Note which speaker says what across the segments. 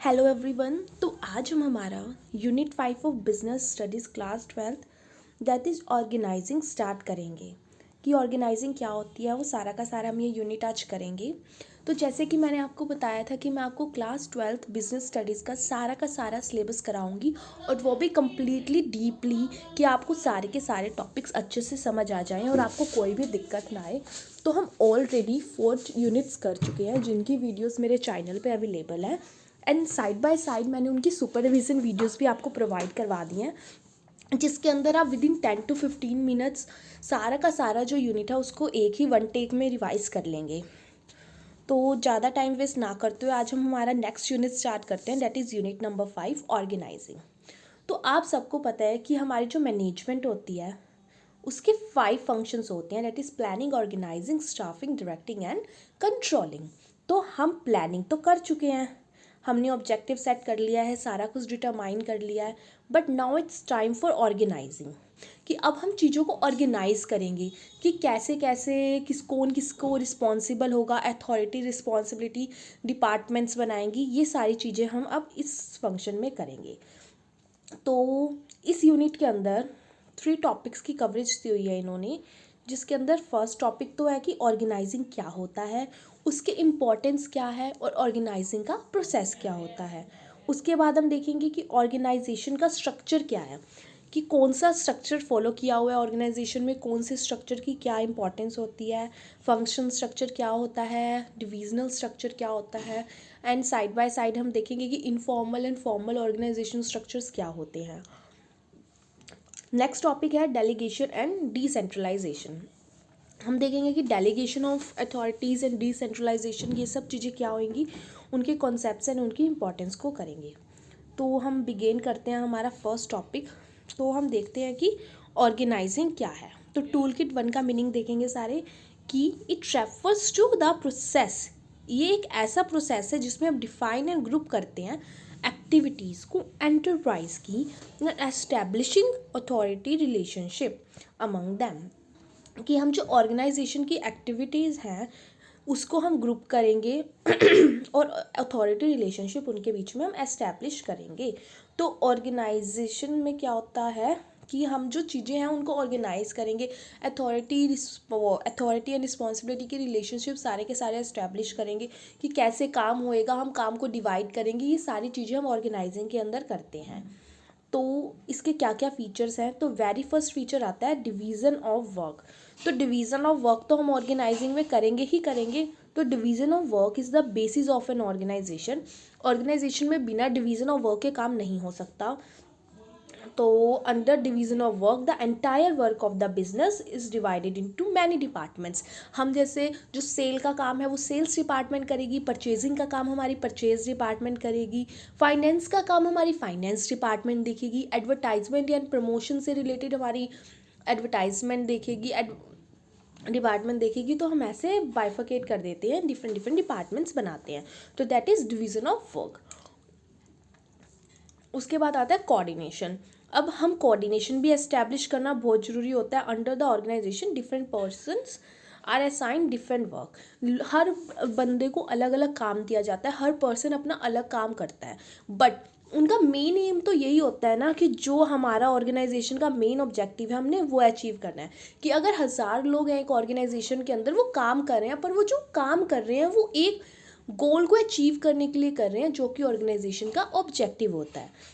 Speaker 1: Hello everyone. तो आज हम हमारा unit 5 of business studies class 12th that is organising start करेंगे। कि ऑर्गेनाइजिंग क्या होती है वो सारा का सारा हम ये यूनिट आज करेंगे। तो जैसे कि मैंने आपको बताया था कि मैं आपको क्लास 12th बिजनेस स्टडीज़ का सारा सिलेबस कराऊंगी और वो भी कम्प्लीटली डीपली, कि आपको सारे के सारे टॉपिक्स अच्छे से समझ आ जाएं और आपको कोई भी दिक्कत ना आए। तो हम ऑलरेडी 4 यूनिट्स कर चुके हैं जिनकी वीडियोस मेरे चैनल पे अवेलेबल है एंड साइड बाय साइड मैंने उनकी सुपरविजन वीडियोस भी आपको प्रोवाइड करवा दी हैं, जिसके अंदर आप विद इन 10 to 15 मिनट्स सारा का सारा जो यूनिट है उसको एक ही वन टेक में रिवाइज कर लेंगे। तो ज़्यादा टाइम वेस्ट ना करते हुए आज हम हमारा नेक्स्ट यूनिट स्टार्ट करते हैं, that is unit number 5 organising. तो आप सबको पता है कि हमारी जो मैनेजमेंट होती है उसके 5 फंक्शंस होते हैं, that is planning, organising, staffing, directing and controlling. तो हम प्लानिंग तो कर चुके हैं, हमने ऑब्जेक्टिव सेट कर लिया है, सारा कुछ डिटरमाइन कर लिया है, but now it's time for organising. कि अब हम चीज़ों को ऑर्गेनाइज करेंगे कि कैसे कैसे किसको रिस्पॉन्सिबल होगा, अथॉरिटी, रिस्पॉन्सिबिलिटी, डिपार्टमेंट्स बनाएंगी, ये सारी चीज़ें हम अब इस फंक्शन में करेंगे। तो इस यूनिट के अंदर 3 टॉपिक्स की कवरेज दी हुई है इन्होंने, जिसके अंदर फर्स्ट टॉपिक तो है कि ऑर्गेनाइजिंग क्या होता है, उसके इम्पोर्टेंस क्या है और ऑर्गेनाइजिंग का प्रोसेस क्या होता है। उसके बाद हम देखेंगे कि ऑर्गेनाइजेशन का स्ट्रक्चर क्या है, कि कौन सा स्ट्रक्चर फॉलो किया हुआ है ऑर्गेनाइजेशन में, कौन से स्ट्रक्चर की क्या इंपॉर्टेंस होती है, फंक्शन स्ट्रक्चर क्या होता है, डिविजनल स्ट्रक्चर क्या होता है, एंड साइड बाय साइड हम देखेंगे कि informal and formal organisation structures क्या होते हैं। नेक्स्ट टॉपिक है डेलीगेशन एंड डिसेंट्रलाइजेशन। हम देखेंगे कि delegation of authorities and decentralisation, ये सब चीज़ें क्या होंगी, उनके कॉन्सेप्ट्स एंड उनकी इंपॉर्टेंस को करेंगे। तो हम बिगेन करते हैं हमारा फर्स्ट टॉपिक। तो हम देखते हैं कि ऑर्गेनाइजिंग क्या है। तो टूल किट 1 का मीनिंग देखेंगे सारे, कि it refers to the process. ये एक ऐसा प्रोसेस है जिसमें हम डिफाइन एंड ग्रुप करते हैं एक्टिविटीज़ को एंटरप्राइज की, establishing authority relationship among them. कि हम जो ऑर्गेनाइजेशन की एक्टिविटीज़ हैं उसको हम ग्रुप करेंगे और अथॉरिटी रिलेशनशिप उनके बीच में हम एस्टैब्लिश करेंगे। तो ऑर्गेनाइजेशन में क्या होता है कि हम जो चीज़ें हैं उनको ऑर्गेनाइज करेंगे, अथॉरिटी एंड रिस्पॉन्सिबिलिटी की रिलेशनशिप सारे के सारे एस्टैब्लिश करेंगे, कि कैसे काम होएगा, हम काम को डिवाइड करेंगे, ये सारी चीज़ें हम ऑर्गेनाइजिंग के अंदर करते हैं। तो इसके क्या क्या फीचर्स हैं, तो वेरी फर्स्ट फीचर आता है डिवीज़न ऑफ वर्क। तो डिवीज़न ऑफ वर्क तो हम ऑर्गेनाइजिंग में करेंगे ही करेंगे। तो division of work is the basis of an organisation. Organisation में बिना डिवीज़न ऑफ वर्क के काम नहीं हो सकता। तो under division of work the entire work of the business is divided into many departments. हम जैसे जो सेल का काम है वो सेल्स डिपार्टमेंट करेगी, परचेजिंग का काम हमारी परचेज डिपार्टमेंट करेगी, फाइनेंस का काम हमारी फाइनेंस डिपार्टमेंट देखेगी, एडवर्टाइजमेंट एंड प्रमोशन से रिलेटेड हमारी एडवर्टाइजमेंट देखेगी, डिपार्टमेंट देखेगी। तो हम ऐसे बाइफिकेट कर देते हैं, डिफरेंट डिफरेंट डिपार्टमेंट्स बनाते हैं। तो that is division of work. उसके बाद आता है कोऑर्डिनेशन। अब हम कोऑर्डिनेशन भी एस्टैब्लिश करना बहुत ज़रूरी होता है। Under the organization different persons are assign different work. हर बंदे को अलग अलग काम दिया जाता है, हर पर्सन अपना अलग काम करता है, बट उनका मेन एम तो यही होता है ना कि जो हमारा ऑर्गेनाइजेशन का मेन ऑब्जेक्टिव है हमने वो अचीव करना है। कि अगर 1000 लोग हैं एक ऑर्गेनाइजेशन के अंदर, वो काम कर रहे हैं, पर वो जो काम कर रहे हैं वो एक गोल को अचीव करने के लिए कर रहे हैं जो कि ऑर्गेनाइजेशन का ऑब्जेक्टिव होता है।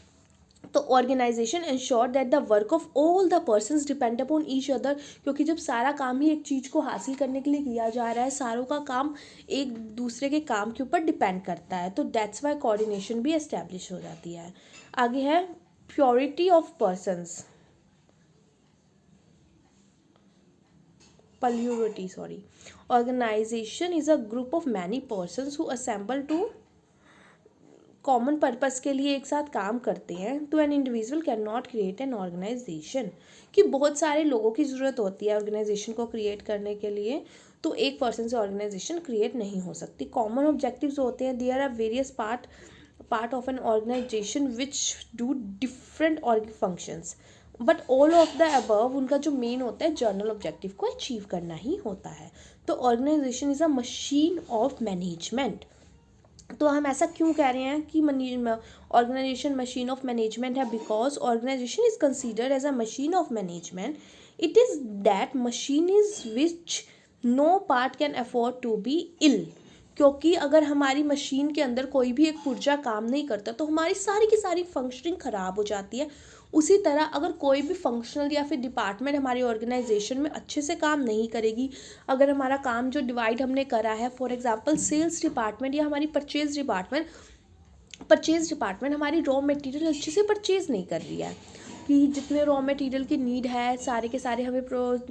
Speaker 1: तो organization ensure that the work of all the persons depend upon each other. क्योंकि जब सारा काम ही एक चीज़ को हासिल करने के लिए किया जा रहा है, सारों का काम एक दूसरे के काम के ऊपर डिपेंड करता है, तो दैट्स वाई कोऑर्डिनेशन भी एस्टैब्लिश हो जाती है। आगे है purity of persons, plurality sorry. Organization is a group of many persons who assemble to common purpose के लिए एक साथ काम करते हैं। तो an individual can not create an organization. कि बहुत सारे लोगों की ज़रूरत होती है ऑर्गेनाइजेशन को क्रिएट करने के लिए, तो एक पर्सन से ऑर्गेनाइजेशन क्रिएट नहीं हो सकती। कॉमन ऑब्जेक्टिव्स होते हैं, there are various part of an organization which do different functions, but all of the above उनका जो मेन होता है जर्नल ऑब्जेक्टिव को अचीव करना ही होता है। तो organization is a machine of management. तो हम ऐसा क्यों कह रहे हैं कि ऑर्गेनाइजेशन मशीन ऑफ मैनेजमेंट है? Because organization is considered as a machine of management. It is that machine is which no part can afford to be ill. क्योंकि अगर हमारी मशीन के अंदर कोई भी एक पुर्जा काम नहीं करता तो हमारी सारी की सारी फंक्शनिंग ख़राब हो जाती है. उसी तरह अगर कोई भी फंक्शनल या फिर डिपार्टमेंट हमारी ऑर्गेनाइजेशन में अच्छे से काम नहीं करेगी, अगर हमारा काम जो डिवाइड हमने करा है, फॉर एग्जांपल सेल्स डिपार्टमेंट या हमारी परचेज डिपार्टमेंट हमारी रॉ मटेरियल अच्छे से परचेज नहीं कर रही है, कि जितने रॉ मटेरियल की नीड है सारे के सारे हमें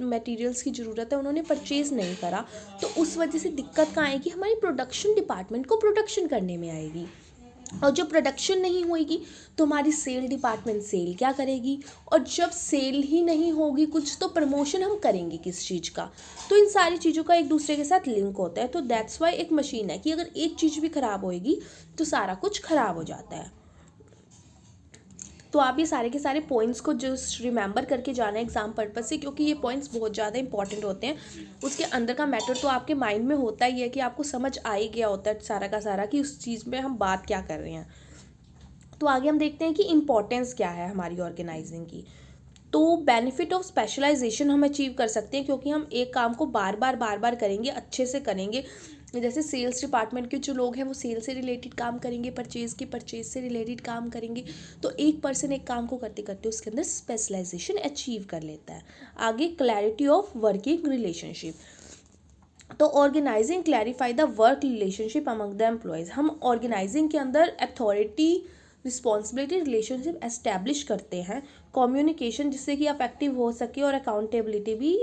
Speaker 1: मटेरियल्स की ज़रूरत है, उन्होंने परचेज़ नहीं करा, तो उस वजह से दिक्कत कहाँ आएगी? हमारी प्रोडक्शन डिपार्टमेंट को प्रोडक्शन करने में आएगी. और जब प्रोडक्शन नहीं होएगी तो हमारी सेल डिपार्टमेंट सेल क्या करेगी? और जब सेल ही नहीं होगी कुछ तो प्रमोशन हम करेंगे किस चीज़ का? तो इन सारी चीज़ों का एक दूसरे के साथ लिंक होता है. तो दैट्स वाई एक मशीन है कि अगर एक चीज़ भी ख़राब होएगी तो सारा कुछ ख़राब हो जाता है. तो आप ये सारे के सारे पॉइंट्स को जस्ट रिमेंबर करके जाना एग्जाम पर्पज से, क्योंकि ये पॉइंट्स बहुत ज़्यादा इंपॉर्टेंट होते हैं. उसके अंदर का मैटर तो आपके माइंड में होता ही है कि आपको समझ आ ही गया होता है सारा का सारा कि उस चीज़ में हम बात क्या कर रहे हैं. तो आगे हम देखते हैं कि इम्पोर्टेंस क्या है हमारी ऑर्गेनाइजिंग की. तो बेनिफिट ऑफ स्पेशलाइजेशन हम अचीव कर सकते हैं, क्योंकि हम एक काम को बार बार करेंगे, अच्छे से करेंगे. जैसे सेल्स डिपार्टमेंट के जो लोग हैं वो सेल से रिलेटेड काम करेंगे, परचेज से रिलेटेड काम करेंगे. तो एक पर्सन एक काम को करते करते उसके अंदर स्पेशलाइजेशन अचीव कर लेता है. आगे क्लैरिटी ऑफ वर्किंग रिलेशनशिप. तो organizing clarify the work relationship among the employees. हम ऑर्गेनाइजिंग के अंदर अथॉरिटी रिस्पॉन्सिबिलिटी रिलेशनशिप एस्टैब्लिश करते हैं. कम्युनिकेशन जिससे कि अफेक्टिव हो सके और अकाउंटेबिलिटी भी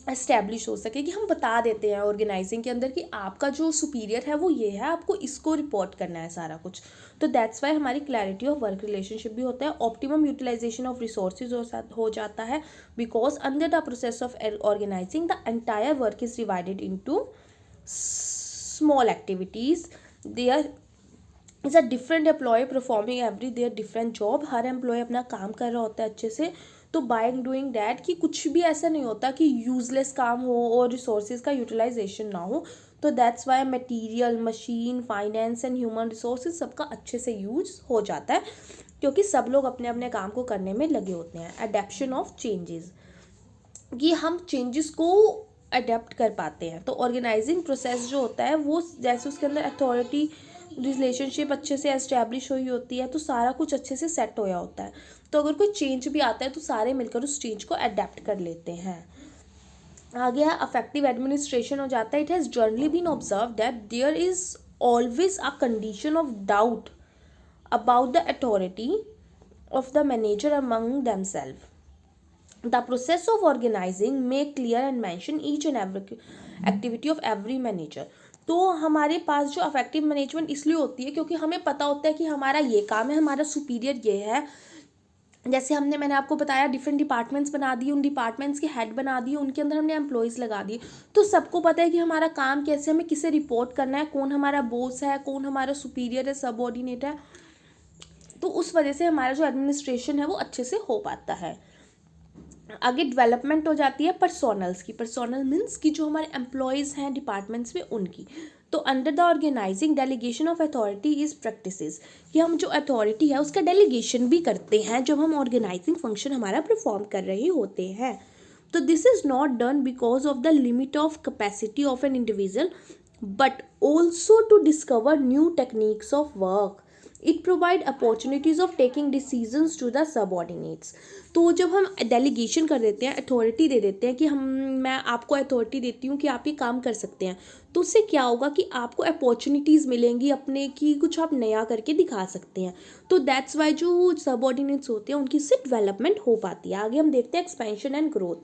Speaker 1: एस्टैब्लिश हो सके, कि हम बता देते हैं ऑर्गेनाइजिंग के अंदर कि आपका जो सुपीरियर है वो ये है, आपको इसको रिपोर्ट करना है सारा कुछ. तो दैट्स वाई हमारी क्लैरिटी ऑफ वर्क रिलेशनशिप भी होता है. ऑप्टिमम यूटिलाइजेशन ऑफ रिसोर्सेज हो जाता है, because under the process of organizing the entire work is divided into small activities. There is a different employee performing every there different job. हर employee अपना काम कर रहा होता है अच्छे से. तो बाय डूइंग डैट कि कुछ भी ऐसा नहीं होता कि यूजलेस काम हो और रिसोर्सेज का यूटिलाइजेशन ना हो. तो that's Y material, machine, finance and human resources सबका अच्छे से यूज हो जाता है, क्योंकि सब लोग अपने अपने काम को करने में लगे होते हैं. अडेप्शन ऑफ चेंजेस, कि हम चेंजेस को अडेप्ट कर पाते हैं. तो ऑर्गेनाइजिंग प्रोसेस जो होता है वो जैसे उसके अंदर अथॉरिटी रिलेशनशिप अच्छे से एस्टैब्लिश हुई होती है तो सारा कुछ अच्छे से सेट होया होता है. तो अगर कोई चेंज भी आता है तो सारे मिलकर उस चेंज को अडेप्ट कर लेते हैं. आगे है अफेक्टिव एडमिनिस्ट्रेशन हो जाता है. It has generally been observe that there is always a condition of doubt about the authority of the manager among themselves. The process of organizing make clear and mention each and every activity of every manager. तो हमारे पास जो affective management इसलिए होती है क्योंकि हमें पता होता है कि हमारा ये काम है, हमारा सुपीरियर ये है. जैसे मैंने आपको बताया डिफरेंट डिपार्टमेंट्स बना दिए, उन डिपार्टमेंट्स के हेड बना दिए, उनके अंदर हमने एम्प्लॉयज़ लगा दिए. तो सबको पता है कि हमारा काम कैसे, हमें किसे रिपोर्ट करना है, कौन हमारा बॉस है, कौन हमारा सुपीरियर है, सबऑर्डिनेट है. तो उस वजह से हमारा जो एडमिनिस्ट्रेशन है वो अच्छे से हो पाता है. आगे डेवलपमेंट हो जाती है पर्सोनल्स की. पर्सोनल मीन्स कि जो हमारे एम्प्लॉयज़ हैं डिपार्टमेंट्स में उनकी. तो under the organizing delegation of authority is practices, कि हम जो अथॉरिटी है उसका डेलीगेशन भी करते हैं जब हम ऑर्गेनाइजिंग फंक्शन हमारा परफॉर्म कर रहे होते हैं. तो this is not done because of the limit of capacity of an individual but also to discover new techniques of work. It provide opportunities of taking decisions to the subordinates. तो जब हम delegation कर देते हैं, authority दे देते हैं कि मैं आपको अथॉरिटी देती हूँ कि आप ये काम कर सकते हैं, तो उससे क्या होगा कि आपको अपॉर्चुनिटीज़ मिलेंगी अपने की, कुछ आप नया करके दिखा सकते हैं. तो दैट्स वाई जो सबऑर्डिनेट्स होते हैं उनकी इससे डेवलपमेंट हो पाती है. आगे हम देखते हैं एक्सपेंशन एंड ग्रोथ.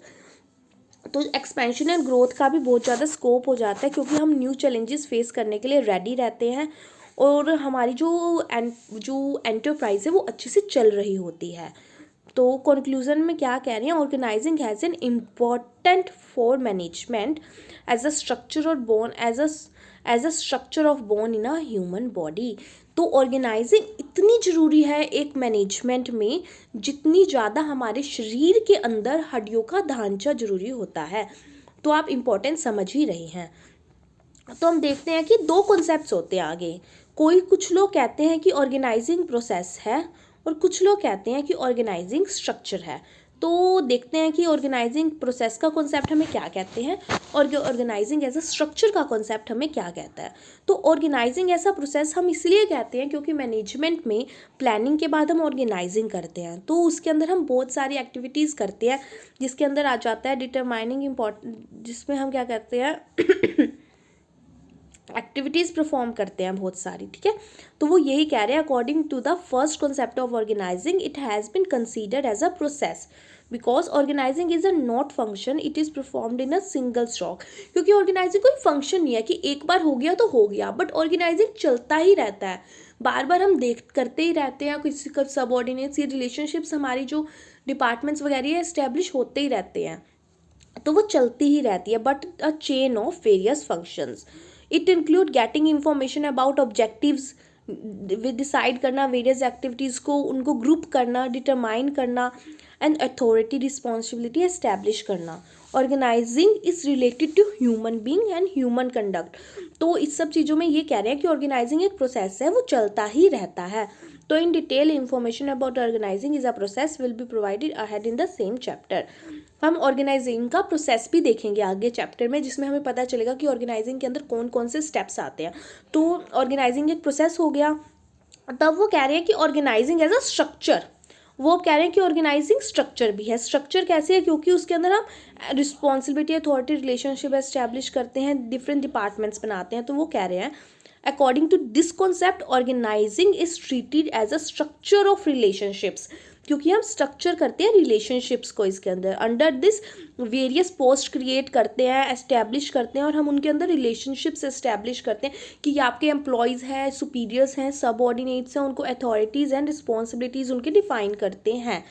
Speaker 1: तो एक्सपेंशन एंड ग्रोथ का भी बहुत ज़्यादा स्कोप हो जाता है क्योंकि हम न्यू चैलेंजेस फेस करने के लिए रेडी रहते हैं और हमारी जो एंटरप्राइज है वो अच्छे से चल रही होती है. तो कंक्लूजन में क्या कह रहे हैं? Organizing has an important for management as a structure और bone as a structure of bone in a human body. तो ऑर्गेनाइजिंग इतनी ज़रूरी है एक मैनेजमेंट में जितनी ज़्यादा हमारे शरीर के अंदर हड्डियों का ढांचा ज़रूरी होता है. तो आप इम्पोर्टेंस समझ ही रहे हैं. तो हम देखते हैं कि दो कॉन्सेप्ट्स होते हैं आगे। कुछ लोग कहते हैं कि ऑर्गेनाइजिंग प्रोसेस है और कुछ लोग कहते हैं कि ऑर्गेनाइजिंग स्ट्रक्चर है। तो देखते हैं कि ऑर्गेनाइजिंग प्रोसेस का कॉन्सेप्ट हमें क्या कहते हैं और ऑर्गेनाइजिंग एज अ स्ट्रक्चर का कॉन्सेप्ट हमें क्या कहता है। तो ऑर्गेनाइजिंग ऐसा प्रोसेस हम इसलिए कहते हैं क्योंकि मैनेजमेंट में प्लानिंग के बाद हम ऑर्गेनाइजिंग करते हैं, तो उसके अंदर हम बहुत सारी एक्टिविटीज़ करते हैं, जिसके अंदर आ जाता है डिटरमाइनिंग इम्पॉर्टेंट, जिसमें हम क्या कहते हैं एक्टिविटीज़ परफॉर्म करते हैं बहुत सारी, ठीक है। तो वो यही कह रहे हैं, according to the first concept of organizing it has been considered as a process because organizing is a not function, it is performed in a single stroke. क्योंकि ऑर्गेनाइजिंग कोई फंक्शन नहीं है कि एक बार हो गया तो हो गया, बट ऑर्गेनाइजिंग चलता ही रहता है, बार बार हम देख करते ही रहते हैं, किसी का सबऑर्डिनेट्स या रिलेशनशिप्स हमारी जो डिपार्टमेंट्स वगैरह एस्टेब्लिश होते ही रहते हैं, तो वो चलती ही रहती है, but a chain of various functions. It include getting information about objectives, decide करना वेरियस एक्टिविटीज़ को, उनको ग्रुप करना, डिटरमाइन करना, एंड अथॉरिटी रिस्पॉन्सिबिलिटी एस्टैब्लिश करना। Organizing is related to human being and human conduct. तो इस सब चीज़ों में ये कह रहे हैं कि ऑर्गेनाइजिंग एक प्रोसेस है, वो चलता ही रहता है। तो in detail information about organizing is a process will be provided ahead in the same chapter. हम ऑर्गेनाइजिंग का प्रोसेस भी देखेंगे आगे चैप्टर में, जिसमें हमें पता चलेगा कि ऑर्गेनाइजिंग के अंदर कौन कौन से स्टेप्स आते हैं। तो ऑर्गेनाइजिंग एक प्रोसेस हो गया। तब वो कह रहे हैं कि ऑर्गेनाइजिंग एज अ स्ट्रक्चर, वो कह रहे हैं कि ऑर्गेनाइजिंग स्ट्रक्चर भी है। स्ट्रक्चर कैसे है, क्योंकि उसके अंदर हम रिस्पॉन्सिबिलिटी अथॉरिटी रिलेशनशिप एस्टैब्लिश करते हैं, डिफरेंट डिपार्टमेंट्स बनाते हैं। तो वो कह रहे हैं according to this concept organizing is treated as a structure of relationships, क्योंकि हम स्ट्रक्चर करते हैं रिलेशनशिप्स को इसके अंदर। Under this various post create करते हैं, एस्टैब्लिश करते हैं, और हम उनके अंदर रिलेशनशिप्स एस्टैब्लिश करते हैं कि ये आपके एम्प्लॉयज़ हैं, सुपीरियर्स हैं, सबऑर्डिनेट्स हैं, उनको अथॉरिटीज़ एंड रिस्पॉन्सिबिलिटीज़ उनके डिफाइन करते हैं,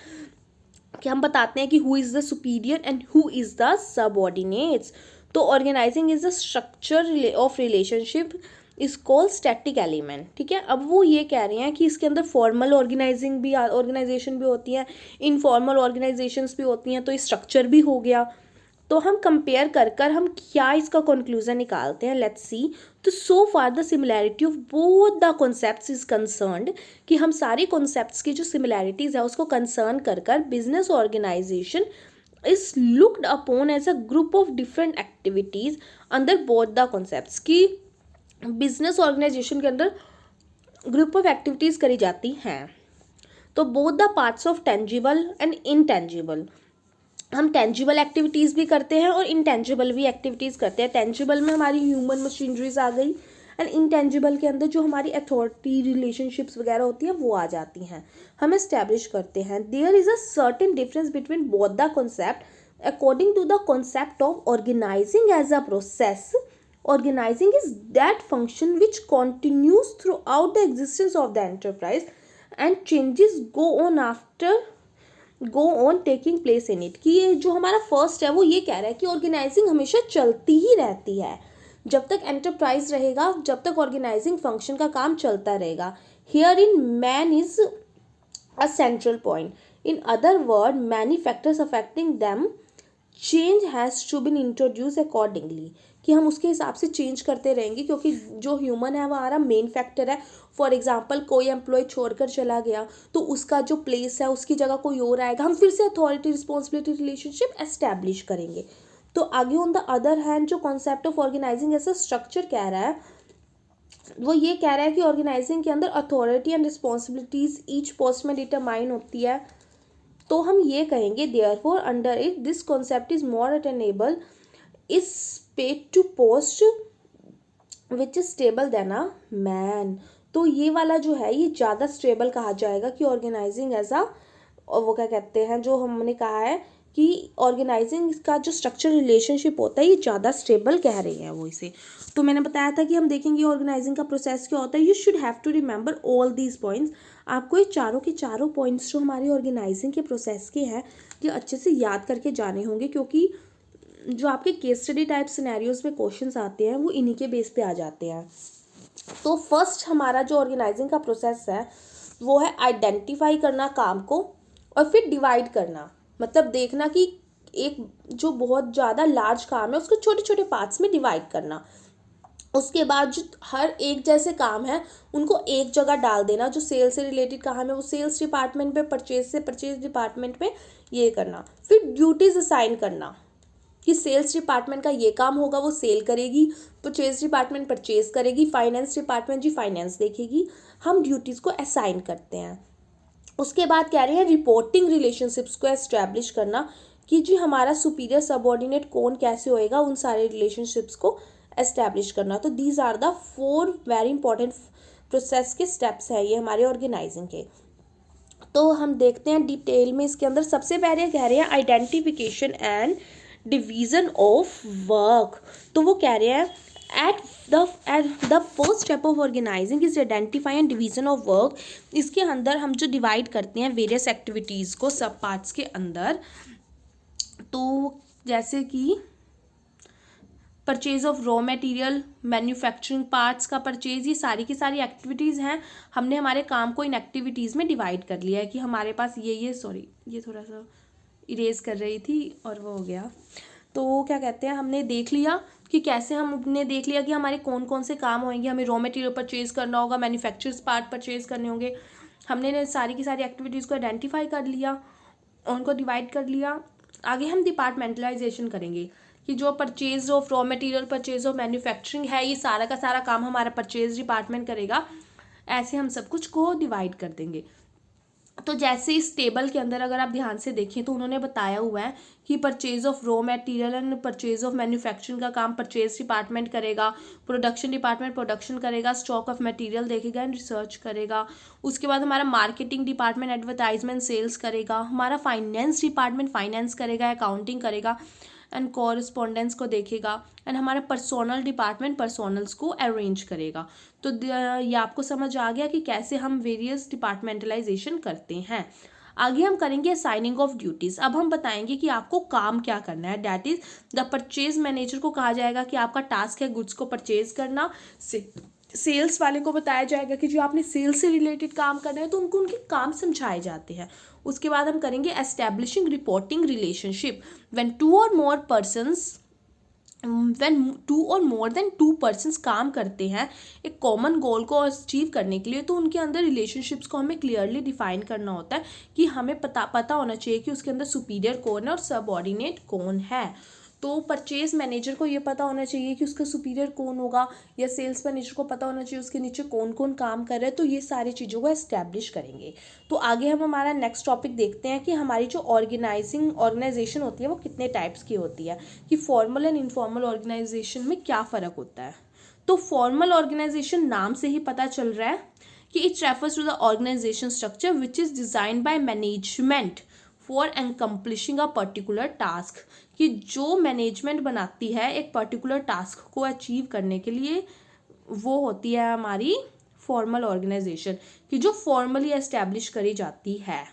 Speaker 1: कि हम बताते हैं कि who is the superior and who is the subordinates. तो organizing is the structure of relationship is called static element, ठीक है। अब वो ये कह रहे हैं कि इसके अंदर फॉर्मल ऑर्गेनाइजेशन भी होती है, इनफॉर्मल ऑर्गेनाइजेशंस भी होती हैं, तो स्ट्रक्चर भी हो गया। तो हम कंपेयर कर हम क्या इसका कंक्लूजन निकालते हैं, लेट्स सी। तो so far the similarity of both the concepts is concerned, कि हम सारे कॉन्सेप्ट्स की जो सिमिलैरिटीज़ है उसको कंसर्न कर business organization is looked upon as a group of different activities under both the concepts, की बिजनेस ऑर्गेनाइजेशन के अंदर ग्रुप ऑफ एक्टिविटीज़ करी जाती हैं। तो both the parts of tangible and intangible, हम टेंजिबल एक्टिविटीज़ भी करते हैं और इनटेंजिबल भी एक्टिविटीज़ करते हैं। टेंजिबल में हमारी ह्यूमन मशीनरीज आ गई, एंड इनटेंजिबल के अंदर जो हमारी अथॉरिटी रिलेशनशिप्स वगैरह होती हैं वो आ जाती हैं, हम एस्टैब्लिश करते हैं। There is a certain difference between both the concept according to the concept of organizing as a process. Organizing is that function which continues throughout the existence of the enterprise and changes go on taking place in it। कि ये जो हमारा first है वो ये कह रहा है कि ऑर्गेनाइजिंग हमेशा चलती ही रहती है, जब तक एंटरप्राइज रहेगा, जब तक ऑर्गेनाइजिंग फंक्शन का काम चलता रहेगा। Here in man is a central point, in other word many factors affecting them change has to been introduce accordingly, कि हम उसके हिसाब से चेंज करते रहेंगे, क्योंकि जो ह्यूमन है वो हमारा मेन फैक्टर है। फॉर एग्जांपल कोई एम्प्लॉय छोड़कर चला गया तो उसका जो प्लेस है उसकी जगह कोई और आएगा, हम फिर से अथॉरिटी रिस्पॉन्सिबिलिटी रिलेशनशिप एस्टैब्लिश करेंगे। तो आगे ऑन द अदर हैंड जो कॉन्सेप्ट ऑफ ऑर्गेनाइजिंग ऐसा स्ट्रक्चर कह रहा है, वो ये कह रहा है कि ऑर्गेनाइजिंग के अंदर authority and responsibilities each post में डिटरमाइन होती है। तो हम ये कहेंगे therefore under it this concept is more attainable is paid to post which is stable than a man. तो ये वाला जो है ये ज़्यादा स्टेबल कहा जाएगा कि ऑर्गेनाइजिंग एज अ, और वो क्या कहते हैं जो हमने कहा है कि ऑर्गेनाइजिंग का जो स्ट्रक्चर रिलेशनशिप होता है ये ज़्यादा स्टेबल कह रही है वो इसे। तो मैंने बताया था कि हम देखेंगे ऑर्गेनाइजिंग का प्रोसेस क्या होता है। You should have to remember all these points. आपको ये चारों के चारों पॉइंट्स जो हमारी ऑर्गेनाइजिंग के प्रोसेस के हैं ये अच्छे से याद करके जाने होंगे, क्योंकि जो आपके केस स्टडी टाइप सिनेरियोज में क्वेश्चंस आते हैं वो इन्हीं के बेस पे आ जाते हैं। तो फर्स्ट हमारा जो ऑर्गेनाइजिंग का प्रोसेस है वो है आइडेंटिफाई करना काम को, और फिर डिवाइड करना, मतलब देखना कि एक जो बहुत ज़्यादा लार्ज काम है उसको छोटे छोटे पार्ट्स में डिवाइड करना। उसके बाद जो हर एक जैसे काम है उनको एक जगह डाल देना, जो सेल्स से रिलेटेड काम है वो सेल्स डिपार्टमेंट पे, परचेज से परचेज डिपार्टमेंट पे ये करना। फिर ड्यूटीज असाइन करना कि सेल्स डिपार्टमेंट का ये काम होगा वो सेल करेगी, परचेज डिपार्टमेंट परचेज करेगी, फाइनेंस डिपार्टमेंट जी फाइनेंस देखेगी। हम ड्यूटीज़ को असाइन करते हैं। उसके बाद कह रहे हैं रिपोर्टिंग रिलेशनशिप्स को एस्टैब्लिश करना कि जी हमारा सुपीरियर सबऑर्डिनेट कौन कैसे होएगा, उन सारे रिलेशनशिप्स को एस्टैब्लिश करना। तो these are the 4 very important process के स्टेप्स हैं ये हमारे ऑर्गेनाइजिंग के। तो हम देखते हैं डिटेल में इसके अंदर। सबसे पहले कह रहे हैं identification and division of work. तो वो कह रहे हैं at the first step of organizing is identify and division of work. इसके अंदर हम जो डिवाइड करते हैं वेरियस एक्टिविटीज़ को सब पार्ट्स के अंदर, तो जैसे कि purchase of raw material, manufacturing parts का परचेज, ये सारी की सारी एक्टिविटीज़ हैं। हमने हमारे काम को इन एक्टिविटीज़ में डिवाइड कर लिया है कि हमारे पास ये सॉरी ये थोड़ा सा इरेज कर रही थी और वो हो गया। तो क्या कहते हैं, हमने देख लिया कि कैसे, हमने देख लिया कि हमारे कौन कौन से काम होंगे। हमें रॉ मटेरियल परचेज करना होगा, मैन्युफैक्चर्स पार्ट परचेज करने होंगे। हमने सारी की सारी एक्टिविटीज़ को आइडेंटिफाई कर लिया, उनको डिवाइड कर लिया। आगे हम डिपार्टमेंटलाइजेशन करेंगे कि जो purchase of raw material, purchase of manufacturing है, ये सारा का सारा काम हमारा परचेज डिपार्टमेंट करेगा। ऐसे हम सब कुछ को डिवाइड कर देंगे। तो जैसे इस टेबल के अंदर अगर आप ध्यान से देखें तो उन्होंने बताया हुआ है कि purchase of raw material and purchase of manufacturing का काम परचेज डिपार्टमेंट करेगा, प्रोडक्शन डिपार्टमेंट प्रोडक्शन करेगा, स्टॉक ऑफ मटेरियल देखेगा एंड रिसर्च करेगा। उसके बाद हमारा मार्केटिंग डिपार्टमेंट एडवर्टाइजमेंट सेल्स करेगा, हमारा फाइनेंस डिपार्टमेंट फाइनेंस करेगा, अकाउंटिंग करेगा एंड कॉरस्पॉन्डेंस को देखेगा, एंड हमारा पर्सोनल डिपार्टमेंट पर्सोनल्स को अरेंज करेगा। तो ये आपको समझ आ गया कि कैसे हम वेरियस डिपार्टमेंटलाइजेशन करते हैं। आगे हम करेंगे असाइनिंग ऑफ ड्यूटीज़। अब हम बताएंगे कि आपको काम क्या करना है। That is the purchase manager को कहा जाएगा कि आपका टास्क है गुड्स को परचेज करना। सेल्स वाले को बताया जाएगा कि जो आपने सेल्स से रिलेटेड काम करना है तो उनको उनके काम समझाए जाते हैं। उसके बाद हम करेंगे establishing reporting relationship when two or more then to persons काम करते हैं एक कॉमन गोल को अचीव करने के लिए, तो उनके अंदर रिलेशनशिप्स को हमें क्लियरली डिफाइन करना होता है कि हमें पता होना चाहिए कि उसके अंदर सुपीरियर कौन है और सबऑर्डिनेट कौन है। तो परचेज मैनेजर को ये पता होना चाहिए कि उसका सुपीरियर कौन होगा, या सेल्स मैनेजर को पता होना चाहिए उसके नीचे कौन कौन काम कर रहा है। तो ये सारी चीज़ों को एस्टैब्लिश करेंगे। तो आगे हम हमारा नेक्स्ट टॉपिक देखते हैं कि हमारी जो ऑर्गेनाइजेशन होती है वो कितने टाइप्स की होती है, कि फॉर्मल एंड इनफॉर्मल ऑर्गेनाइजेशन में क्या फ़र्क होता है। तो फॉर्मल ऑर्गेनाइजेशन नाम से ही पता चल रहा है कि it refers to the organization structure which is designed by management for accomplishing a particular task, कि जो मैनेजमेंट बनाती है एक पर्टिकुलर टास्क को अचीव करने के लिए, वो होती है हमारी फॉर्मल ऑर्गेनाइजेशन, कि जो फॉर्मली एस्टैब्लिश करी जाती है।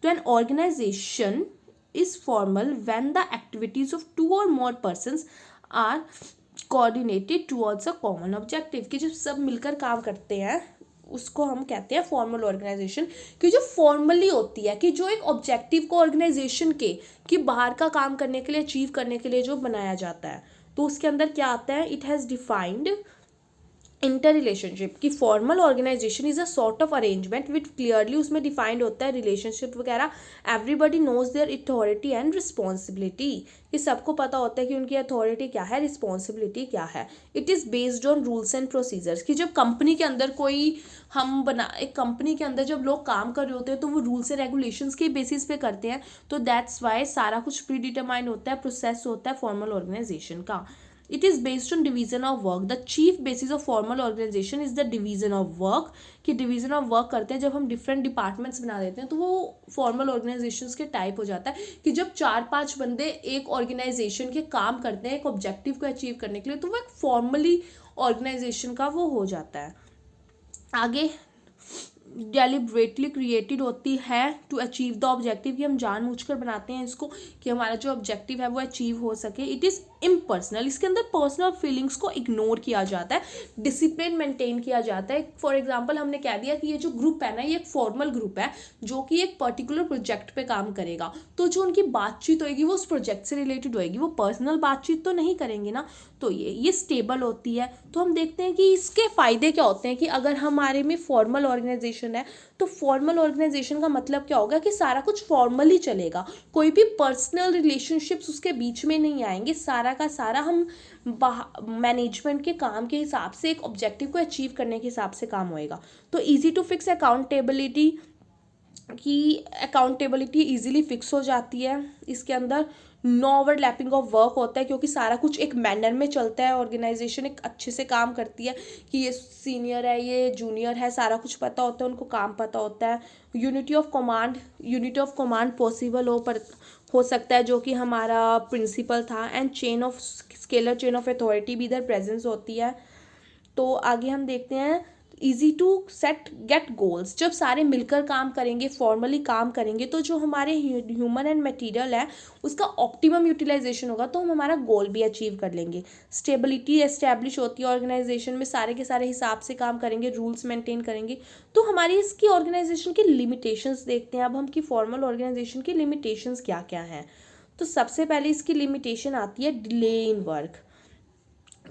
Speaker 1: तो an organization is formal when the activities of two or more persons are coordinated towards a common objective, कि जब सब मिलकर काम करते हैं उसको हम कहते हैं फॉर्मल ऑर्गेनाइजेशन। कि जो फॉर्मली होती है, कि जो एक ऑब्जेक्टिव को ऑर्गेनाइजेशन के कि बाहर का काम करने के लिए, अचीव करने के लिए जो बनाया जाता है, तो उसके अंदर क्या आता है, it has defined inter relationship. की formal organization is a sort of arrangement which clearly उसमें डिफाइंड होता है रिलेशनशिप वगैरह। Everybody knows their authority and responsibility, कि सबको पता होता है कि उनकी अथॉरिटी क्या है, रिस्पॉन्सिबिलिटी क्या है। It is based on rules and procedures, कि जब कंपनी के अंदर एक कंपनी के अंदर जब लोग काम कर रहे होते हैं तो वो रूल्स एंड रेगुलेशंस के बेसिस पे करते हैं। तो दैट्स वाई सारा कुछ प्री डिटरमाइंड होता है, प्रोसेस होता है फॉर्मल ऑर्गेनाइजेशन का। It is based on division of work. The chief basis of formal organization is the division of work, कि division of work करते हैं जब हम different departments बना देते हैं तो वो formal organizations के type हो जाता है। कि जब 4-5 बंदे एक organization के काम करते हैं एक objective को achieve करने के लिए, तो वो एक formally organization का वो हो जाता है। आगे डेलिबरेटली क्रिएटेड होती है टू अचीव द ऑब्जेक्टिव, कि हम जानबूझकर बनाते हैं इसको कि हमारा जो ऑब्जेक्टिव है वो अचीव हो सके। इट इज़ इम्पर्सनल, इसके अंदर पर्सनल फीलिंग्स को इग्नोर किया जाता है, डिसिप्लिन मेंटेन किया जाता है। फॉर एग्जांपल हमने कह दिया कि ये जो ग्रुप है ना, ये एक फॉर्मल ग्रुप है जो कि एक पर्टिकुलर प्रोजेक्ट पे काम करेगा, तो जो उनकी बातचीत होगी वो उस प्रोजेक्ट से रिलेटेड होगी, वो पर्सनल बातचीत तो नहीं करेंगे ना। तो ये स्टेबल होती है। तो हम देखते हैं कि इसके फ़ायदे क्या होते हैं कि अगर हमारे में फॉर्मल ऑर्गेनाइजेशन है, तो फॉर्मल ऑर्गेनाइजेशन का मतलब क्या होगा कि सारा कुछ फॉर्मली चलेगा, कोई भी पर्सनल रिलेशनशिप्स उसके बीच में नहीं आएंगे, सारा का सारा हम मैनेजमेंट के काम के हिसाब से एक ऑब्जेक्टिव को अचीव करने के हिसाब से काम होएगा। तो ईजी टू फिक्स अकाउंटेबिलिटी, की अकाउंटेबिलिटी इजीली फिक्स हो जाती है। इसके अंदर नो ओवरलैपिंग ऑफ वर्क होता है क्योंकि सारा कुछ एक मैनर में चलता है, ऑर्गेनाइजेशन एक अच्छे से काम करती है कि ये सीनियर है, ये जूनियर है, सारा कुछ पता होता है, उनको काम पता होता है। यूनिटी ऑफ कमांड पॉसिबल हो सकता है, जो कि हमारा प्रिंसिपल था। And scalar chain of authority भी इधर प्रेजेंस होती है। तो आगे हम देखते हैं easy to set get goals, जब सारे मिलकर काम करेंगे, फॉर्मली काम करेंगे, तो जो हमारे ह्यूमन एंड मटेरियल है उसका ऑप्टिमम यूटिलाइजेशन होगा, तो हम हमारा गोल भी अचीव कर लेंगे। स्टेबिलिटी एस्टेब्लिश होती है ऑर्गेनाइजेशन में, सारे के सारे हिसाब से काम करेंगे, रूल्स मेंटेन करेंगे। तो हमारी इसकी ऑर्गेनाइजेशन की लिमिटेशंस देखते हैं अब हम कि फॉर्मल ऑर्गेनाइजेशन की लिमिटेशंस क्या क्या हैं। तो सबसे पहले इसकी लिमिटेशन आती है डिले इन वर्क।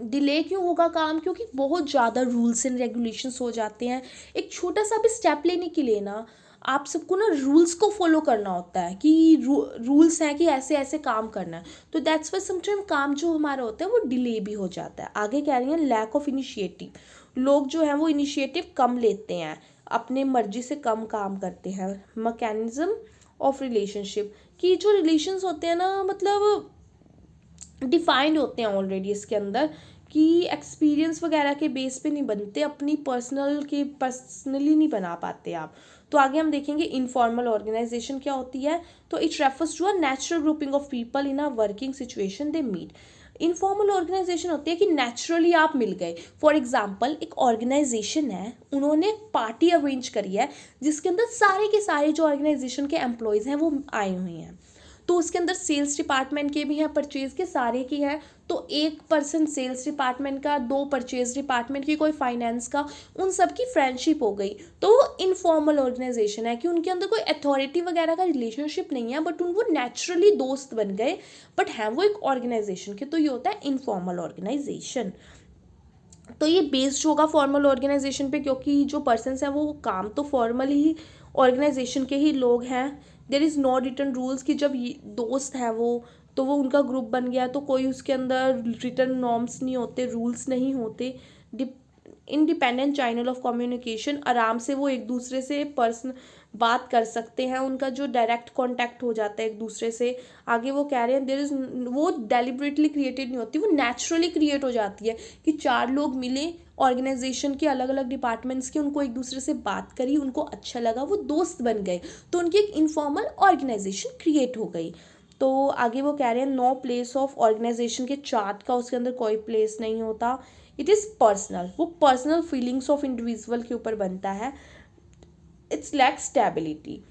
Speaker 1: डिले क्यों होगा काम? क्योंकि बहुत ज़्यादा रूल्स एंड रेगुलेशंस हो जाते हैं। एक छोटा सा भी स्टेप लेने के लिए ना आप सबको ना रूल्स को फॉलो करना होता है कि रूल्स हैं कि ऐसे ऐसे काम करना है। तो दैट्स वाई समटाइम काम जो हमारा होता है वो डिले भी हो जाता है। आगे कह रही हैं लैक ऑफ इनिशिएटिव, लोग जो हैं वो इनिशिएटिव कम लेते हैं, अपने मर्जी से कम काम करते हैं। मैकेनिज्म ऑफ रिलेशनशिप, कि जो रिलेशंस होते हैं ना मतलब डिफाइंड होते हैं ऑलरेडी इसके अंदर, कि एक्सपीरियंस वगैरह के बेस पे नहीं बनते, अपनी पर्सनली नहीं बना पाते आप। तो आगे हम देखेंगे इनफॉर्मल ऑर्गेनाइजेशन क्या होती है। तो it refers to a natural grouping of people in a working situation they meet. Informal organization होती है कि नेचुरली आप मिल गए। फॉर एग्जाम्पल एक ऑर्गेनाइजेशन है, उन्होंने पार्टी अरेंज करी है जिसके अंदर सारे के सारे जो ऑर्गेनाइजेशन के एम्प्लॉयज़ हैं वो आए हुए हैं। तो उसके अंदर सेल्स डिपार्टमेंट के भी हैं, परचेज के सारे की है। तो एक पर्सन सेल्स डिपार्टमेंट का, दो परचेज डिपार्टमेंट की, कोई फाइनेंस का, उन सब की फ्रेंडशिप हो गई। तो वो इनफॉर्मल ऑर्गेनाइजेशन है कि उनके अंदर कोई अथॉरिटी वगैरह का रिलेशनशिप नहीं है, बट वो नेचुरली दोस्त बन गए, बट हैं वो एक ऑर्गेनाइजेशन के। तो ये होता है इनफॉर्मल ऑर्गेनाइजेशन। तो ये बेस्ड होगा फॉर्मल ऑर्गेनाइजेशन पे क्योंकि जो पर्सन्स हैं वो काम तो फॉर्मल ही ऑर्गेनाइजेशन के ही लोग हैं। There is no written rules, कि जब दोस्त हैं वो, तो वो उनका ग्रुप बन गया तो कोई उसके अंदर रिटन नॉर्म्स नहीं होते, रूल्स नहीं होते। इंडिपेंडेंट चैनल ऑफ कम्युनिकेशन, आराम से वो एक दूसरे से पर्सन बात कर सकते हैं, उनका जो डायरेक्ट कांटेक्ट हो जाता है एक दूसरे से। आगे वो कह रहे हैं देयर इज, वो डेलिबरेटली क्रिएटेड नहीं होती, वो नेचुरली क्रिएट हो जाती है कि चार लोग मिले ऑर्गेनाइजेशन के अलग अलग डिपार्टमेंट्स के, उनको एक दूसरे से बात करी, उनको अच्छा लगा, वो दोस्त बन गए, तो उनकी एक इनफॉर्मल ऑर्गेनाइजेशन क्रिएट हो गई। तो आगे वो कह रहे हैं नो प्लेस ऑफ ऑर्गेनाइजेशन के चार्ट का उसके अंदर कोई प्लेस नहीं होता। इट इज़ पर्सनल, वो पर्सनल फीलिंग्स ऑफ इंडिविजुअल के ऊपर बनता है। It's lack stability.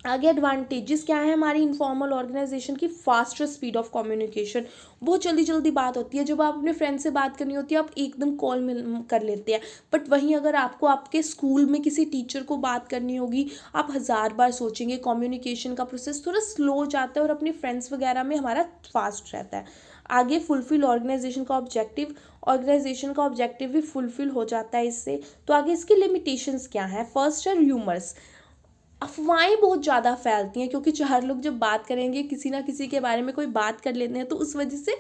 Speaker 1: आगे एडवांटेजेस क्या है हमारी इनफॉर्मल ऑर्गेनाइजेशन की? फास्टर स्पीड ऑफ कम्युनिकेशन, बहुत जल्दी जल्दी बात होती है। जब आप अपने फ्रेंड से बात करनी होती है आप एकदम कॉल में कर लेते हैं, बट वहीं अगर आपको आपके स्कूल में किसी टीचर को बात करनी होगी आप 1000 बार सोचेंगे, कम्युनिकेशन का प्रोसेस थोड़ा स्लो हो जाता है और अपने फ्रेंड्स वगैरह में हमारा फास्ट रहता है। आगे फुलफिल ऑर्गेनाइजेशन का ऑब्जेक्टिव, ऑर्गेनाइजेशन का ऑब्जेक्टिव भी फुलफिल हो जाता है इससे। तो आगे इसकी लिमिटेशंस क्या है? फर्स्ट है र्यूमर्स, अफवाहें बहुत ज़्यादा फैलती हैं क्योंकि चार लोग जब बात करेंगे किसी ना किसी के बारे में कोई बात कर लेते हैं तो उस वजह से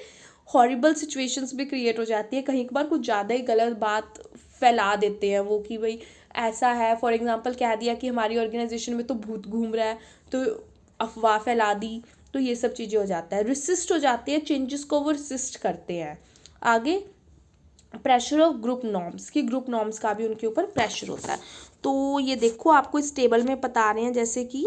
Speaker 1: हॉरिबल सिचुएशंस भी क्रिएट हो जाती है। कहीं एक बार कुछ ज़्यादा ही गलत बात फैला देते हैं वो कि भाई ऐसा है। फॉर एग्जांपल कह दिया कि हमारी ऑर्गेनाइजेशन में तो भूत घूम रहा है, तो अफवाह फैला दी, तो ये सब चीज़ें हो जाता है। रिसिस्ट हो जाती है, चेंजेस को वो रिसिस्ट करते हैं। आगे प्रेशर ऑफ ग्रुप नॉर्म्स, कि ग्रुप नॉर्म्स का भी उनके ऊपर प्रेशर होता है। तो ये देखो आपको इस टेबल में बता रहे हैं, जैसे कि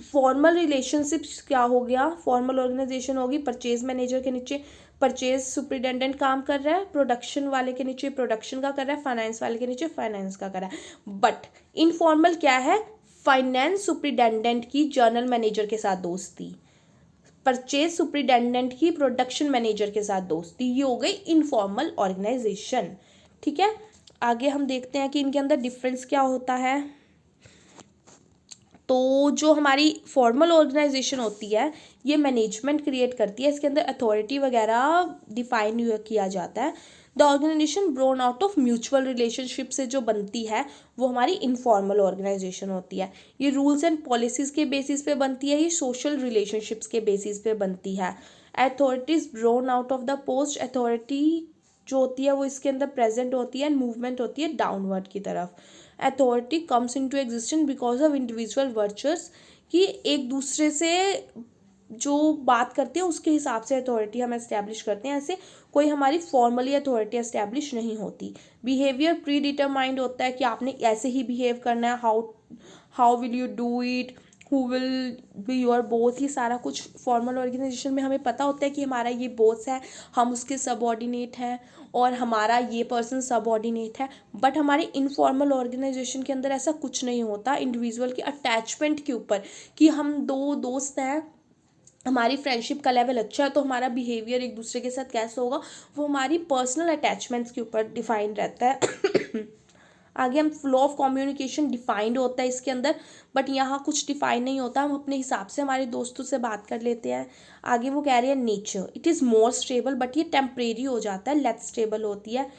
Speaker 1: फॉर्मल रिलेशनशिप्स क्या हो गया, फॉर्मल ऑर्गेनाइजेशन होगी, परचेज मैनेजर के नीचे परचेज सुपरिटेंडेंट काम कर रहा है, प्रोडक्शन वाले के नीचे प्रोडक्शन का कर रहा है, फाइनेंस वाले के नीचे फाइनेंस का कर रहा है। बट इनफॉर्मल क्या है? फाइनेंस सुपरिटेंडेंट की जर्नल मैनेजर के साथ दोस्ती, परचेज सुपरिटेंडेंट की प्रोडक्शन मैनेजर के साथ दोस्ती, ये हो गई इनफॉर्मल ऑर्गेनाइजेशन। ठीक है, आगे हम देखते हैं कि इनके अंदर डिफरेंस क्या होता है। तो जो हमारी फॉर्मल ऑर्गेनाइजेशन होती है ये मैनेजमेंट क्रिएट करती है, इसके अंदर अथॉरिटी वगैरह डिफाइन किया जाता है। The organization born out of mutual relationship से जो बनती है वो हमारी इनफॉर्मल ऑर्गेनाइजेशन होती है। ये रूल्स एंड पॉलिसीज़ के बेसिस पे बनती है, ये सोशल रिलेशनशिप्स के बेसिस पे बनती है। Authorities born out of the post, authority जो होती है वो इसके अंदर प्रेजेंट होती है एंड मूवमेंट होती है डाउनवर्ड की तरफ। Authority comes into existence because of individual vultures, कि एक दूसरे से जो बात करते हैं उसके हिसाब से अथॉरिटी हम एस्टैब्लिश करते हैं, ऐसे कोई हमारी फॉर्मली अथॉरिटी एस्टैब्लिश नहीं होती। बिहेवियर प्री डिटरमाइंड होता है कि आपने ऐसे ही बिहेव करना है, how will you do it, who will be your boss, ये सारा कुछ फॉर्मल ऑर्गेनाइजेशन में हमें पता होता है कि हमारा ये बॉस है, हम उसके सबऑर्डिनेट हैं और हमारा ये पर्सन सबऑर्डिनेट है। बट हमारे इनफॉर्मल ऑर्गेनाइजेशन के अंदर ऐसा कुछ नहीं होता, इंडिविजुअल के अटैचमेंट के ऊपर, कि हम दो दोस्त हैं, हमारी फ्रेंडशिप का लेवल अच्छा है तो हमारा बिहेवियर एक दूसरे के साथ कैसा होगा वो हमारी पर्सनल अटैचमेंट्स के ऊपर डिफाइन रहता है। आगे हम फ्लो ऑफ कम्युनिकेशन डिफाइंड होता है इसके अंदर, बट यहाँ कुछ डिफाइन नहीं होता, हम अपने हिसाब से हमारे दोस्तों से बात कर लेते हैं। आगे वो कह रही है nature, it is more stable, but ये टेम्परेरी हो जाता है, लेस स्टेबल होती है।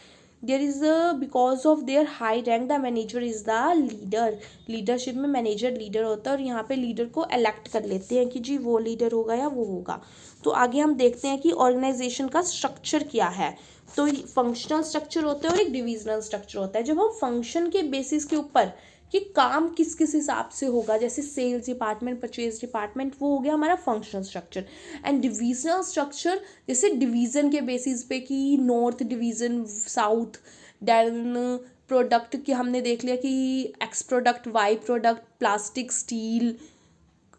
Speaker 1: There is because of their high rank the manager is the leader, leadership में मैनेजर लीडर होता है और यहाँ पे लीडर को इलेक्ट कर लेते हैं कि जी वो लीडर होगा या वो होगा। तो आगे हम देखते हैं कि ऑर्गेनाइजेशन का स्ट्रक्चर क्या है। तो फंक्शनल स्ट्रक्चर होता है और एक डिविजनल स्ट्रक्चर होता है। जब हम फंक्शन के बेसिस के ऊपर कि काम किस किस हिसाब से होगा, जैसे सेल्स डिपार्टमेंट, परचेज डिपार्टमेंट, वो हो गया हमारा functional structure. And divisional structure जैसे डिवीज़न के बेसिस पे कि north division, south, then product की हमने देख लिया कि X product, Y product, plastic, steel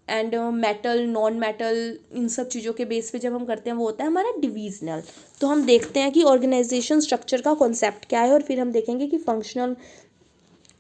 Speaker 1: and metal, non metal, इन सब चीज़ों के बेस पे जब हम करते हैं वो होता है हमारा डिविजनल। तो हम देखते हैं कि ऑर्गेनाइजेशन स्ट्रक्चर का कॉन्सेप्ट क्या है और फिर हम देखेंगे कि फंक्शनल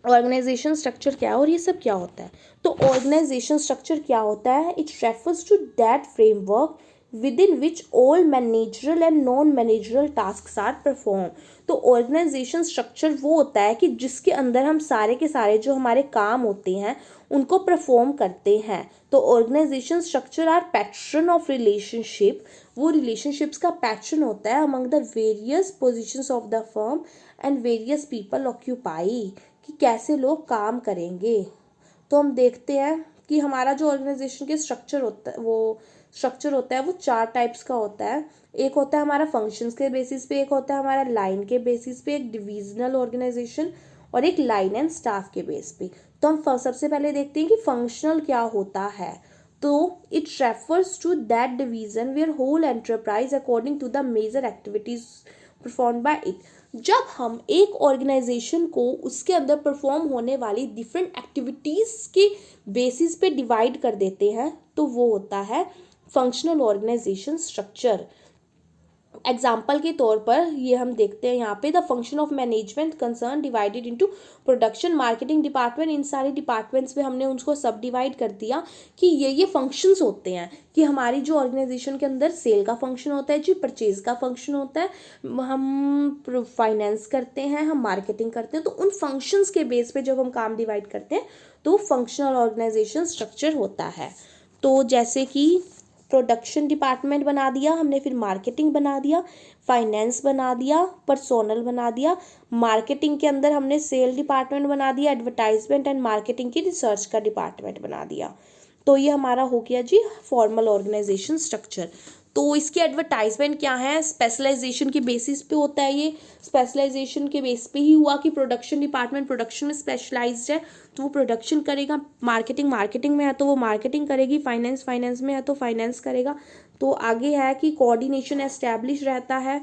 Speaker 1: ऑर्गेनाइजेशन स्ट्रक्चर क्या है और ये सब क्या होता है। तो ऑर्गेनाइजेशन स्ट्रक्चर क्या होता है, it refers to that framework within which all managerial and non managerial task are perform. तो ऑर्गेनाइजेशन स्ट्रक्चर वो होता है कि जिसके अंदर हम सारे के सारे जो हमारे काम होते हैं उनको परफॉर्म करते हैं। तो organization structure are pattern of relationship, वो रिलेशनशिप्स का पैटर्न होता है among the various positions of the firm and various people occupy, कि कैसे लोग काम करेंगे। तो हम देखते हैं कि हमारा जो ऑर्गेनाइजेशन के स्ट्रक्चर होता है वो 4 टाइप्स का होता है। एक होता है हमारा फंक्शंस के बेसिस पे, एक होता है हमारा लाइन के बेसिस पे, एक डिविजनल ऑर्गेनाइजेशन और एक लाइन एंड स्टाफ के बेस पे। तो हम सबसे पहले देखते हैं कि फंक्शनल क्या होता है। तो it refers to that division where whole enterprise according to the major activities perform by it. जब हम एक ऑर्गेनाइजेशन को उसके अंदर परफॉर्म होने वाली डिफरेंट एक्टिविटीज़ के बेसिस पे डिवाइड कर देते हैं तो वो होता है फंक्शनल ऑर्गेनाइजेशन स्ट्रक्चर। एग्जाम्पल के तौर पर ये हम देखते हैं यहाँ पे the function of management concern divided into production, marketing department, इन सारे डिपार्टमेंट्स में हमने उनको सब डिवाइड कर दिया कि ये फंक्शंस होते हैं कि हमारी जो ऑर्गेनाइजेशन के अंदर सेल का फंक्शन होता है जी, परचेज का फंक्शन होता है, हम फाइनेंस करते हैं, हम मार्केटिंग करते हैं। तो उन फंक्शंस के बेस पे जब हम काम डिवाइड करते हैं तो फंक्शनल ऑर्गेनाइजेशन स्ट्रक्चर होता है। तो जैसे कि प्रोडक्शन डिपार्टमेंट बना दिया हमने, फिर मार्केटिंग बना दिया, फाइनेंस बना दिया, पर्सोनल बना दिया, मार्केटिंग के अंदर हमने सेल डिपार्टमेंट बना दिया, एडवर्टाइजमेंट एंड मार्केटिंग की रिसर्च का डिपार्टमेंट बना दिया। तो ये हमारा हो गया जी फॉर्मल ऑर्गेनाइजेशन स्ट्रक्चर। तो इसकी एडवर्टाइजमेंट क्या है, स्पेशलाइजेशन के बेसिस पे होता है। ये स्पेशलाइजेशन के बेस पे ही हुआ कि प्रोडक्शन डिपार्टमेंट प्रोडक्शन में स्पेशलाइज्ड है तो वो प्रोडक्शन करेगा, मार्केटिंग में है तो वो मार्केटिंग करेगी, फाइनेंस में है तो फाइनेंस करेगा। तो आगे है कि कोऑर्डिनेशन एस्टैब्लिश रहता है,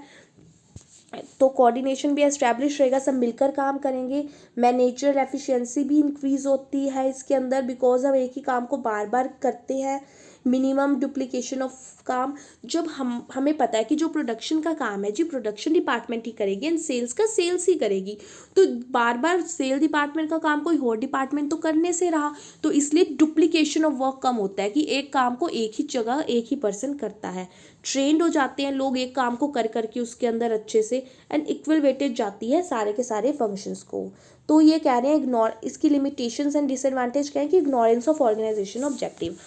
Speaker 1: तो कोऑर्डिनेशन भी एस्टैब्लिश रहेगा, सब मिलकर काम करेंगे। मैनेजरल एफिशिएंसी भी इंक्रीज होती है इसके अंदर बिकॉज हम एक ही काम को बार बार करते हैं। मिनिमम डुप्लीकेशन ऑफ काम, जब हमें पता है कि जो प्रोडक्शन का काम है जी प्रोडक्शन डिपार्टमेंट ही करेगी एंड सेल्स का सेल्स ही करेगी, तो बार बार सेल डिपार्टमेंट का काम कोई और डिपार्टमेंट तो करने से रहा, तो इसलिए डुप्लीकेशन ऑफ वर्क कम होता है कि एक काम को एक ही जगह एक ही पर्सन करता है। ट्रेंड हो जाते हैं लोग एक काम को कर करके उसके अंदर अच्छे से, एंड इक्वल वेटेज जाती है सारे के सारे फंक्शंस को। तो ये कह रहे हैं इग्नोर, इसकी लिमिटेशंस एंड डिसएडवांटेज क्या है कि इग्नोरेंस ऑफ ऑर्गेनाइजेशन ऑब्जेक्टिव,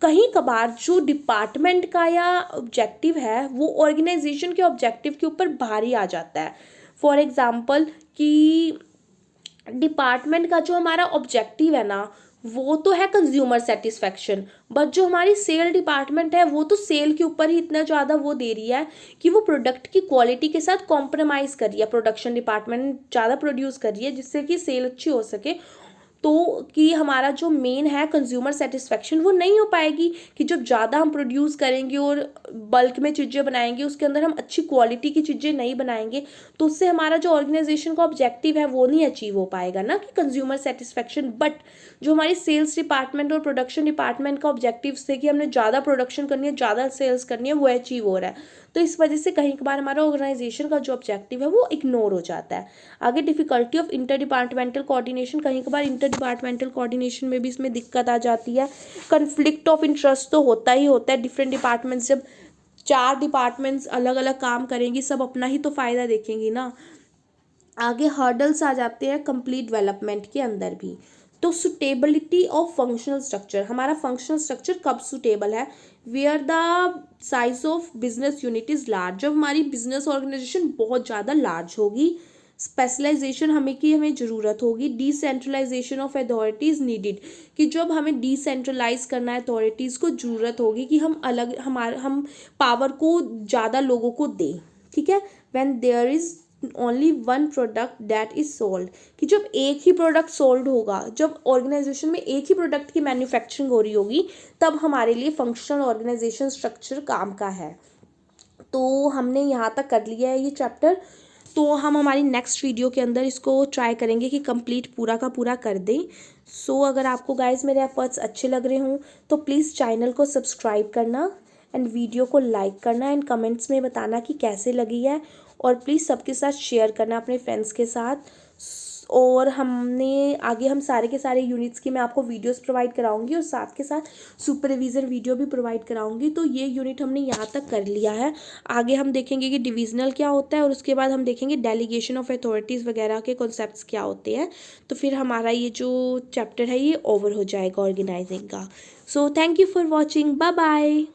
Speaker 1: कहीं कभार जो डिपार्टमेंट का या ऑब्जेक्टिव है वो ऑर्गेनाइजेशन के ऑब्जेक्टिव के ऊपर भारी आ जाता है। फॉर एग्जांपल कि डिपार्टमेंट का जो हमारा ऑब्जेक्टिव है ना वो तो है कंज्यूमर सेटिस्फेक्शन, बट जो हमारी सेल डिपार्टमेंट है वो तो सेल के ऊपर ही इतना ज़्यादा वो दे रही है कि वो प्रोडक्ट की क्वालिटी के साथ कॉम्प्रोमाइज़ कर रही है, प्रोडक्शन डिपार्टमेंट ज़्यादा प्रोड्यूस कर रही है जिससे कि सेल अच्छी हो सके, तो कि हमारा जो मेन है कंज्यूमर सेटिस्फेक्शन वो नहीं हो पाएगी, कि जब ज़्यादा हम प्रोड्यूस करेंगे और बल्क में चीज़ें बनाएंगे उसके अंदर हम अच्छी क्वालिटी की चीज़ें नहीं बनाएंगे, तो उससे हमारा जो ऑर्गेनाइजेशन का ऑब्जेक्टिव है वो नहीं अचीव हो पाएगा ना कि कंज्यूमर सेटिस्फेक्शन। बट जो हमारी सेल्स डिपार्टमेंट और प्रोडक्शन डिपार्टमेंट का ऑब्जेक्टिव से कि हमने ज़्यादा प्रोडक्शन करनी है ज़्यादा सेल्स करनी है वो अचीव हो रहा है, तो इस वजह से कहीं कभार हमारा ऑर्गेनाइजेशन का जो ऑब्जेक्टिव है वो इग्नोर हो जाता है। आगे difficulty of inter departmental coordination, कहीं कभार इंटर डिपार्टमेंटल कोऑर्डिनेशन में भी इसमें दिक्कत आ जाती है। कन्फ्लिक्ट ऑफ इंटरेस्ट तो होता ही होता है, डिफरेंट डिपार्टमेंट्स, जब 4 डिपार्टमेंट्स अलग अलग काम करेंगी सब अपना ही तो फ़ायदा देखेंगी ना। आगे हर्डल्स आ जाते हैं कंप्लीट डेवलपमेंट के अंदर भी। तो सुटेबिलिटी ऑफ फंक्शनल स्ट्रक्चर, हमारा फंक्शनल स्ट्रक्चर कब सुटेबल है, where the size of business unit is large, जब हमारी बिजनेस ऑर्गेनाइजेशन बहुत ज़्यादा लार्ज होगी। स्पेशलाइजेशन हमें ज़रूरत होगी। डिसेंट्रलाइजेशन ऑफ अथॉरिटीज़ नीडिड, कि जब हमें डिसेंट्रलाइज करना है अथॉरिटीज़ को ज़रूरत होगी कि हम पावर को ज़्यादा लोगों को दें, ठीक है। When there is only one product that is sold, कि जब एक ही प्रोडक्ट सोल्ड होगा, जब ऑर्गेनाइजेशन में एक ही प्रोडक्ट की मैन्युफैक्चरिंग हो रही होगी, तब हमारे लिए फंक्शनल ऑर्गेनाइजेशन स्ट्रक्चर काम का है। तो हमने यहाँ तक कर लिया है ये चैप्टर, तो हम हमारी नेक्स्ट वीडियो के अंदर इसको ट्राई करेंगे कि कंप्लीट पूरा का पूरा कर दें। सो अगर आपको गाइज मेरे एफर्ट्स अच्छे लग रहे हों तो प्लीज़ चैनल को सब्सक्राइब करना एंड वीडियो को लाइक करना एंड कमेंट्स में बताना कि कैसे लगी है, और प्लीज़ सबके साथ शेयर करना अपने फ्रेंड्स के साथ। और हमने आगे हम सारे के सारे यूनिट्स की मैं आपको वीडियोस प्रोवाइड कराऊंगी और साथ के साथ सुपरविज़न वीडियो भी प्रोवाइड कराऊंगी। तो ये यूनिट हमने यहाँ तक कर लिया है, आगे हम देखेंगे कि डिविजनल क्या होता है और उसके बाद हम देखेंगे डेलीगेशन ऑफ अथॉरिटीज़ वगैरह के कॉन्सेप्ट्स क्या होते हैं। तो फिर हमारा ये जो चैप्टर है ये ओवर हो जाएगा ऑर्गेनाइजिंग का। So thank you for watching, bye bye.